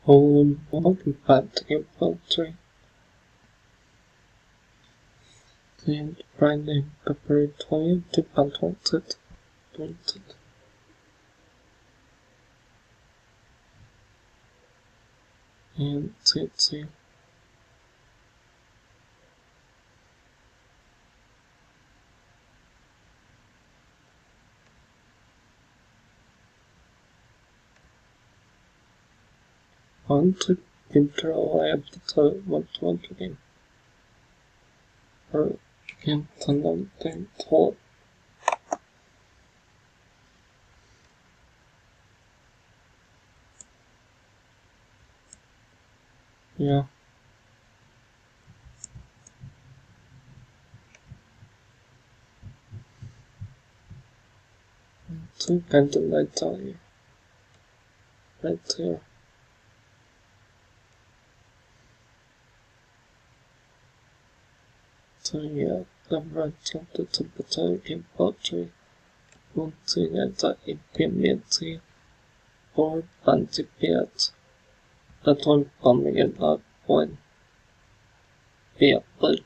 Hello, welcome back to Game Poetry. And Friday, February 20th, 2020. And see. On to control episode 120. Or can't tell them told. Yeah. So kind of I tell you. Right here. So yeah, the right of the temperature Game Poetry. Någonting är implementering for principiellt att hållbarheten på en veper